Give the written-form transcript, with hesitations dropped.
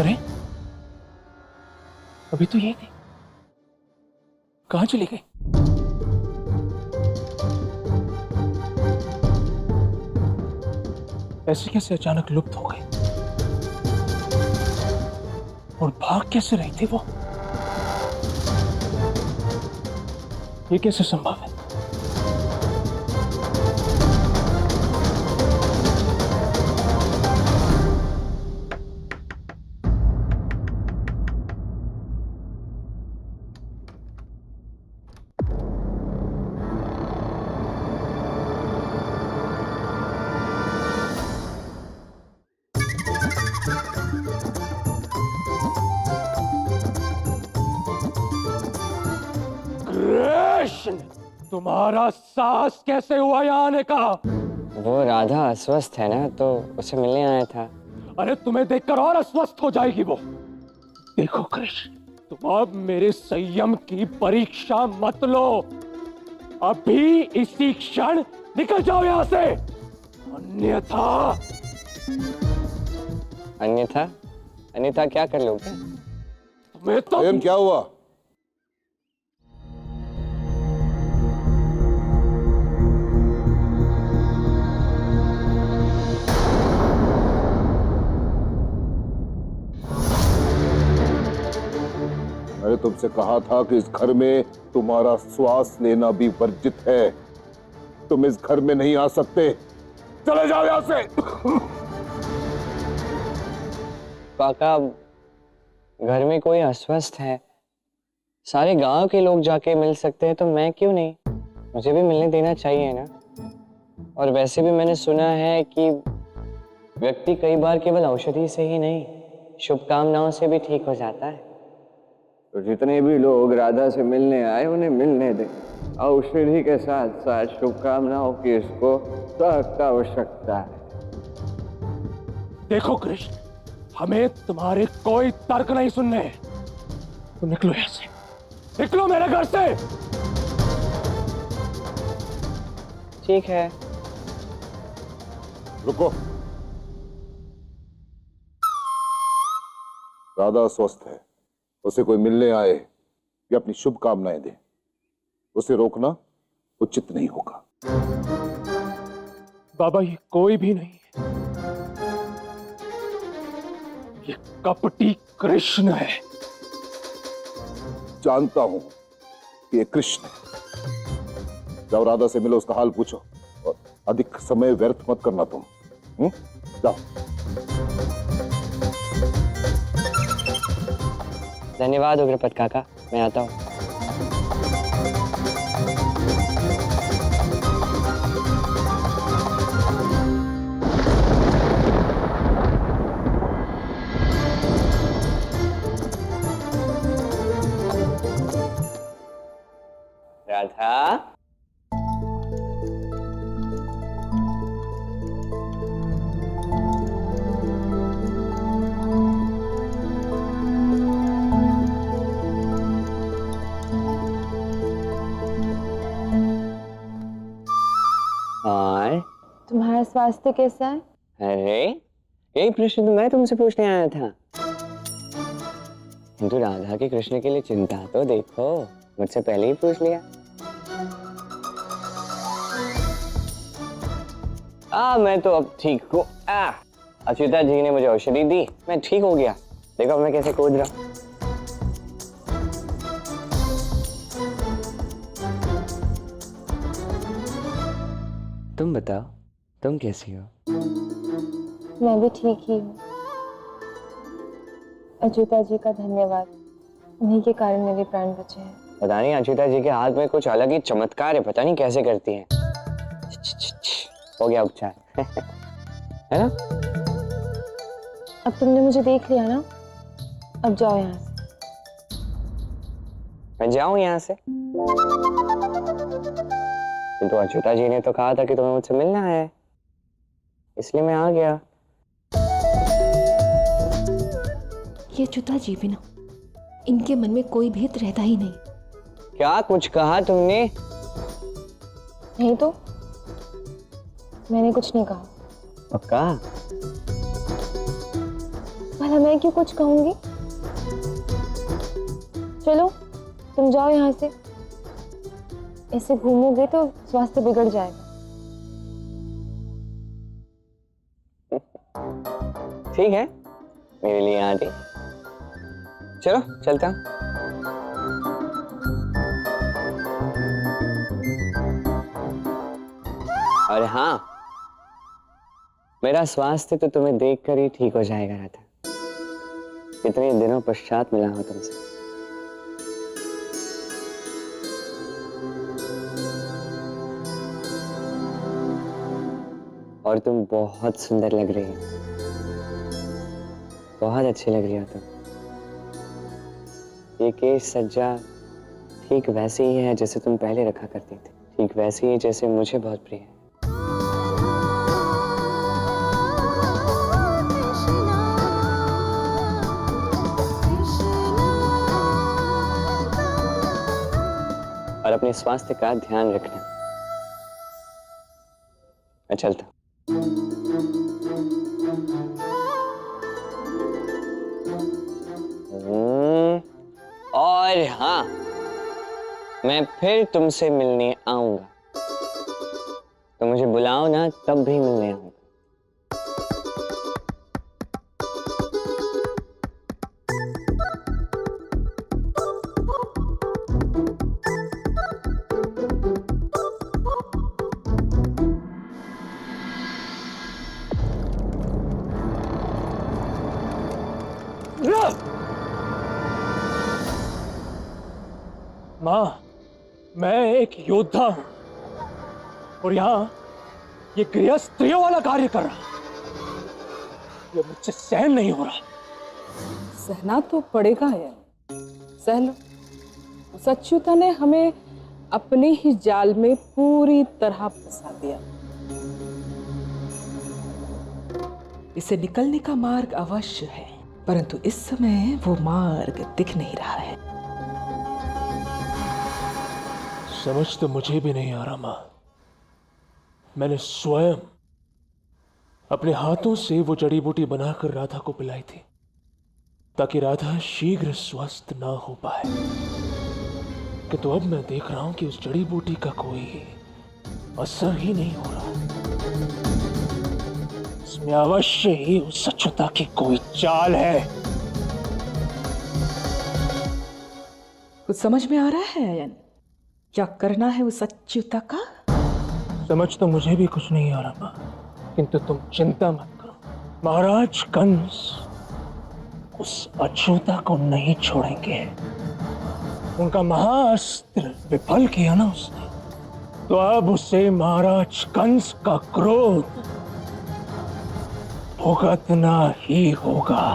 अरे अभी तो यही थी, कहां चली गई? ऐसे कैसे अचानक लुप्त हो गई? और भाग कैसे रही थी वो? ये कैसे संभव है? कृष्ण, तुम्हारा साहस कैसे हुआ यहाँ आने का? वो राधा अस्वस्थ है ना, तो उसे मिलने आया था। अरे तुम्हें देखकर और अस्वस्थ हो जाएगी वो। देखो कृष्ण, तुम अब मेरे संयम की परीक्षा मत लो। अभी इसी क्षण निकल जाओ यहाँ से, अन्यथा अन्यथा अन्यथा क्या कर लोगे? तुम्हें तो क्या हुआ? मैंने तुमसे कहा था कि इस घर में तुम्हारा श्वास लेना भी वर्जित है। तुम इस घर में नहीं आ सकते। चले जाओ यहां से। काका, घर में कोई अस्वस्थ है, सारे गांव के लोग जाके मिल सकते हैं, तो मैं क्यों नहीं? मुझे भी मिलने देना चाहिए ना। और वैसे भी मैंने सुना है कि व्यक्ति कई बार केवल औषधि से ही नहीं, शुभकामनाओं से भी ठीक हो जाता है। तो जितने भी लोग राधा से मिलने आए उन्हें मिलने दें। औषधि के साथ साथ शुभकामनाओं की इसको सख्त आवश्यकता है। देखो कृष्ण, हमें तुम्हारे कोई तर्क नहीं सुनने हैं। तुम निकलो यहां से, निकलो मेरे घर से। ठीक है। रुको। राधा स्वस्थ है, उसे कोई मिलने आए या अपनी शुभकामनाएं दे, उसे रोकना उचित नहीं होगा। बाबा, ये कोई भी नहीं है, ये कपटी कृष्ण है। जानता हूं कि ये कृष्ण है। जाओ राधा से मिलो, उसका हाल पूछो, और अधिक समय व्यर्थ मत करना तुम। जाओ। धन्यवाद उग्रपद काका, मैं आता हूँ। राधा, तुम्हारा स्वास्थ्य कैसा है? अरे यही प्रश्न तो मैं तुमसे पूछने आया था। किंतु राधा के कृष्ण के लिए चिंता तो देखो, मुझसे पहले ही पूछ लिया। मैं तो अब ठीक हूँ। अच्युता जी ने मुझे औषधि दी, मैं ठीक हो गया। देखो मैं कैसे कूद रहा हूँ। तुम बताओ, तुम कैसी हो? मैं भी ठीक ही हूँ। अच्युता जी का धन्यवाद, उन्हीं के कारण मेरे प्राण बचे हैं। पता नहीं अच्युता जी के हाथ में कुछ अलग ही चमत्कार है, पता नहीं कैसे करती हैं। हो गया उपचार। है ना? अब तुमने मुझे देख लिया ना, अब जाओ यहाँ से। मैं जाऊं यहाँ से? किंतु अच्युता जी ने तो कहा था कि तुम्हें मुझसे मिलना है, इसलिए मैं आ गया। ये अच्युता जी भी ना, इनके मन में कोई भेद रहता ही नहीं। क्या कुछ कहा तुमने? नहीं तो मैंने कुछ नहीं कहा। पक्का? भला मैं क्यों कुछ कहूंगी? चलो तुम जाओ यहाँ से, ऐसे घूमोगे तो स्वास्थ्य बिगड़ जाएगा। ठीक है, मेरे लिए आंटी। चलो चलता हूँ। और हाँ, मेरा स्वास्थ्य तो तुम्हें देखकर ही ठीक हो जाएगा राधा। कितने दिनों पश्चात मिला हूं तुमसे। और तुम बहुत सुंदर लग रही हो, बहुत अच्छी लग रही हो तुम। ये केश सज्जा ठीक वैसे ही है जैसे तुम पहले रखा करती थी, ठीक वैसे ही जैसे मुझे बहुत प्रिय है। और अपने स्वास्थ्य का ध्यान रखना। मैं चलता हूं। और हाँ, मैं फिर तुमसे मिलने आऊंगा, तो मुझे बुलाओ ना, तब भी मिलने आऊंगा। माँ, मैं एक योद्धा हूं और यहाँ ये गृह स्त्रियों वाला कार्य कर रहा, ये मुझसे सहन नहीं हो रहा। सहना तो पड़ेगा यार, सह लो। उस अच्युता ने हमें अपने ही जाल में पूरी तरह फंसा दिया। इसे निकलने का मार्ग अवश्य है, परंतु इस समय वो मार्ग दिख नहीं रहा है। समझ तो मुझे भी नहीं आ रहा माँ। मैंने स्वयं अपने हाथों से वो जड़ी बूटी बनाकर राधा को पिलाई थी, ताकि राधा शीघ्र स्वस्थ ना हो पाए। किंतु अब मैं देख रहा हूं कि उस जड़ी बूटी का कोई असर ही नहीं हो रहा। इसमें अवश्य ही उस अच्युता की कोई चाल है। कुछ समझ में आ रहा है अयन? क्या करना है उस अच्युता का? समझ तो मुझे भी कुछ नहीं आ रहा माँ, किंतु तुम चिंता मत करो। महाराज कंस उस अच्युता को नहीं छोड़ेंगे। उनका महाअस्त्र विफल किया ना उसने, तो अब उसे महाराज कंस का क्रोध भुगतना ही होगा।